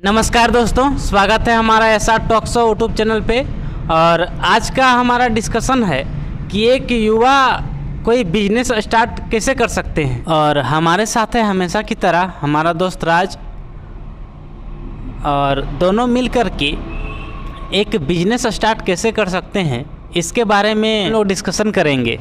नमस्कार दोस्तों, स्वागत है हमारा SR talk show YouTube channel पे। और आज का हमारा डिस्कशन है कि एक युवा कोई बिजनेस स्टार्ट कैसे कर सकते हैं। और हमारे साथ है हमेशा की तरह हमारा दोस्त राज, और दोनों मिल कर के एक बिजनेस स्टार्ट कैसे कर सकते हैं इसके बारे में लोग डिस्कशन करेंगे।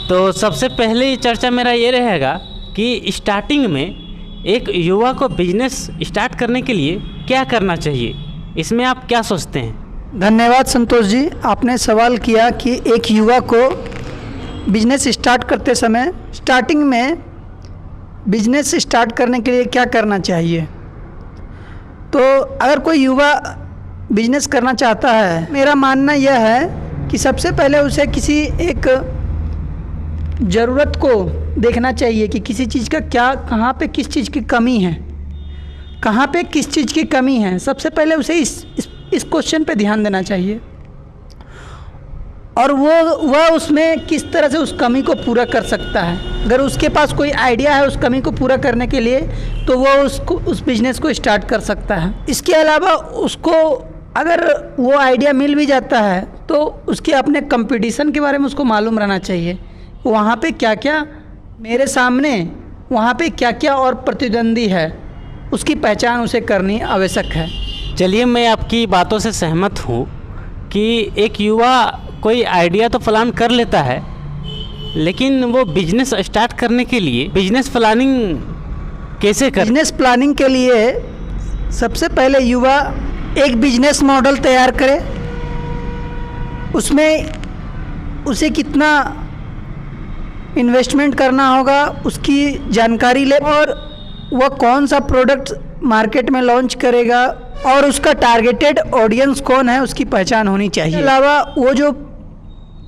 तो सबसे पहले चर्चा मेरा ये रहेगा कि स्टार्टिंग में एक युवा को बिजनेस स्टार्ट करने के लिए क्या करना चाहिए, इसमें आप क्या सोचते हैं? धन्यवाद संतोष जी, आपने सवाल किया कि एक युवा को बिजनेस स्टार्ट करते समय स्टार्टिंग में बिजनेस स्टार्ट करने के लिए क्या करना चाहिए। तो अगर कोई युवा बिजनेस करना चाहता है, मेरा मानना यह है कि सबसे पहले उसे किसी एक ज़रूरत को देखना चाहिए कि किसी चीज़ का क्या, कहाँ पे किस चीज़ की कमी है, कहाँ पे किस चीज़ की कमी है। सबसे पहले उसे इस क्वेश्चन पे ध्यान देना चाहिए और वह उसमें किस तरह से उस कमी को पूरा कर सकता है। अगर उसके पास कोई आइडिया है उस कमी को पूरा करने के लिए, तो वो उस बिज़नेस को स्टार्ट कर सकता है। इसके अलावा उसको अगर वो आइडिया मिल भी जाता है तो उसके अपने कंपटीशन के बारे में उसको मालूम रहना चाहिए, वहाँ पे क्या क्या मेरे सामने, वहाँ पे क्या क्या और प्रतिद्वंदी है, उसकी पहचान उसे करनी आवश्यक है। चलिए, मैं आपकी बातों से सहमत हूँ कि एक युवा कोई आइडिया तो प्लान कर लेता है, लेकिन वो बिजनेस स्टार्ट करने के लिए बिजनेस प्लानिंग कैसे कर। बिजनेस प्लानिंग के लिए सबसे पहले युवा एक बिजनेस मॉडल तैयार करे, उसमें उसे कितना इन्वेस्टमेंट करना होगा उसकी जानकारी ले, और वह कौन सा प्रोडक्ट मार्केट में लॉन्च करेगा और उसका टारगेटेड ऑडियंस कौन है उसकी पहचान होनी चाहिए। इसके अलावा वो जो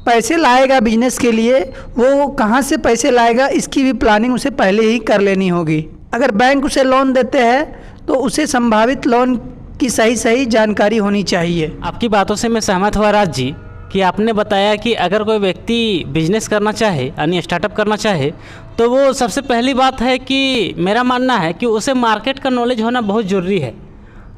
पैसे लाएगा बिजनेस के लिए, वो कहाँ से पैसे लाएगा इसकी भी प्लानिंग उसे पहले ही कर लेनी होगी। अगर बैंक उसे लोन देते हैं तो उसे संभावित लोन की सही जानकारी होनी चाहिए। आपकी बातों से मैं सहमत हुआ राज जी कि आपने बताया कि अगर कोई व्यक्ति बिजनेस करना चाहे यानी स्टार्टअप करना चाहे, तो वो सबसे पहली बात है कि मेरा मानना है कि उसे मार्केट का नॉलेज होना बहुत ज़रूरी है।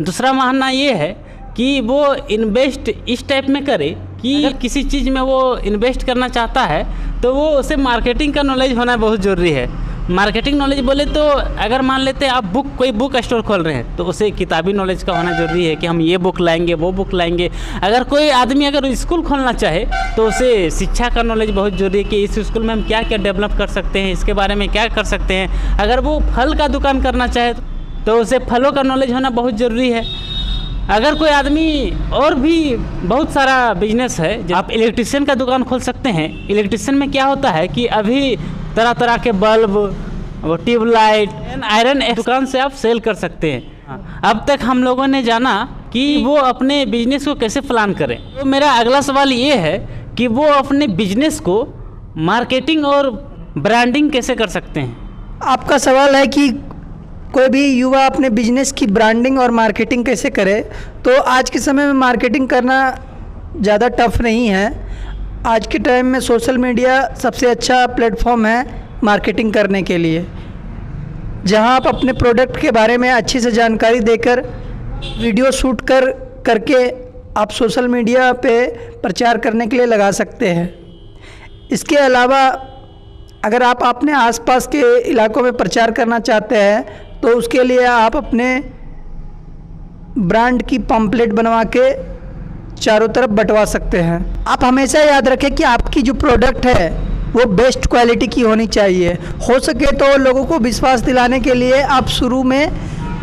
दूसरा मानना ये है कि वो इन्वेस्ट इस टाइप में करे कि अगर किसी चीज़ में वो इन्वेस्ट करना चाहता है तो वो उसे मार्केटिंग का नॉलेज होना बहुत ज़रूरी है। मार्केटिंग नॉलेज बोले तो अगर मान लेते हैं आप कोई बुक स्टोर खोल रहे हैं तो उसे किताबी नॉलेज का होना ज़रूरी है कि हम ये बुक लाएंगे, वो बुक लाएंगे। अगर कोई आदमी अगर स्कूल खोलना चाहे तो उसे शिक्षा का नॉलेज बहुत ज़रूरी है कि इस स्कूल में हम क्या क्या डेवलप कर सकते हैं, इसके बारे में क्या कर सकते हैं। अगर वो फल का दुकान करना चाहे तो उसे फलों का नॉलेज होना बहुत ज़रूरी है। अगर कोई आदमी, और भी बहुत सारा बिजनेस है, आप इलेक्ट्रिशियन का दुकान खोल सकते हैं। इलेक्ट्रिशियन में क्या होता है कि अभी तरह तरह के बल्ब, वो ट्यूबलाइट, आयरन दुकान से आप सेल कर सकते हैं। अब तक हम लोगों ने जाना कि वो अपने बिजनेस को कैसे प्लान करें। तो मेरा अगला सवाल ये है कि वो अपने बिजनेस को मार्केटिंग और ब्रांडिंग कैसे कर सकते हैं। आपका सवाल है कि कोई भी युवा अपने बिजनेस की ब्रांडिंग और मार्केटिंग कैसे करे। तो आज के समय में मार्केटिंग करना ज़्यादा टफ नहीं है। आज के टाइम में सोशल मीडिया सबसे अच्छा प्लेटफॉर्म है मार्केटिंग करने के लिए, जहां आप अपने प्रोडक्ट के बारे में अच्छी से जानकारी देकर वीडियो शूट करके आप सोशल मीडिया पे प्रचार करने के लिए लगा सकते हैं। इसके अलावा अगर आप अपने आसपास के इलाकों में प्रचार करना चाहते हैं तो उसके लिए आप अपने ब्रांड की पम्पलेट बनवा के चारों तरफ बंटवा सकते हैं। आप हमेशा याद रखें कि आपकी जो प्रोडक्ट है वो बेस्ट क्वालिटी की होनी चाहिए। हो सके तो लोगों को विश्वास दिलाने के लिए आप शुरू में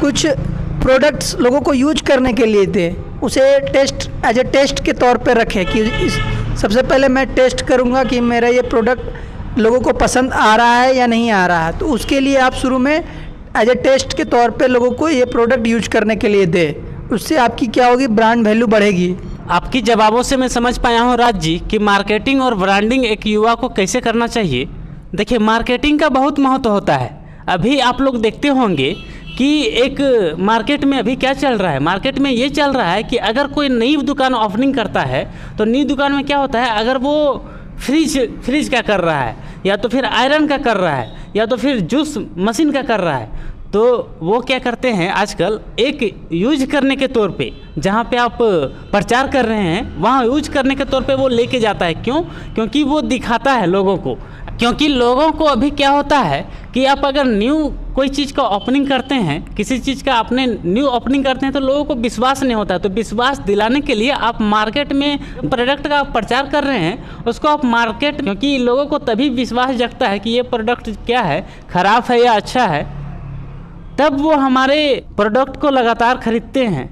कुछ प्रोडक्ट्स लोगों को यूज करने के लिए दें, उसे एज ए टेस्ट के तौर पे रखें कि सबसे पहले मैं टेस्ट करूँगा कि मेरा ये प्रोडक्ट लोगों को पसंद आ रहा है या नहीं आ रहा है। तो उसके लिए आप शुरू में एज ए टेस्ट के तौर पे लोगों को ये प्रोडक्ट यूज करने के लिए दें। उससे आपकी क्या होगी, ब्रांड वैल्यू बढ़ेगी। आपकी जवाबों से मैं समझ पाया हूँ राज जी कि मार्केटिंग और ब्रांडिंग एक युवा को कैसे करना चाहिए। देखिए, मार्केटिंग का बहुत महत्व होता है। अभी आप लोग देखते होंगे कि एक मार्केट में अभी क्या चल रहा है। मार्केट में ये चल रहा है कि अगर कोई नई दुकान ओपनिंग करता है तो नई दुकान में क्या होता है, अगर वो फ्रिज का कर रहा है, या तो फिर आयरन का कर रहा है, या तो फिर जूस मशीन का कर रहा है, तो वो क्या करते हैं आजकल, एक यूज करने के तौर पे जहाँ पे आप प्रचार कर रहे हैं वहाँ यूज करने के तौर पे वो लेके जाता है। क्यों? क्योंकि वो दिखाता है लोगों को। क्योंकि लोगों को अभी क्या होता है कि आप अगर न्यू कोई चीज़ का ओपनिंग करते हैं, किसी चीज़ का आपने न्यू ओपनिंग करते हैं तो लोगों को विश्वास नहीं होता है। तो विश्वास दिलाने के लिए आप मार्केट में प्रोडक्ट का प्रचार कर रहे हैं, उसको आप मार्केट, क्योंकि लोगों को तभी विश्वास जगता है कि ये प्रोडक्ट क्या है, ख़राब है या अच्छा है, तब वो हमारे प्रोडक्ट को लगातार खरीदते हैं।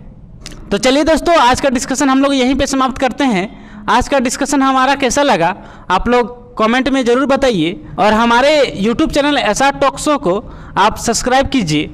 तो चलिए दोस्तों, आज का डिस्कशन हम लोग यहीं पे समाप्त करते हैं। आज का डिस्कशन हमारा कैसा लगा आप लोग कमेंट में ज़रूर बताइए, और हमारे YouTube channel SR talk show को आप सब्सक्राइब कीजिए।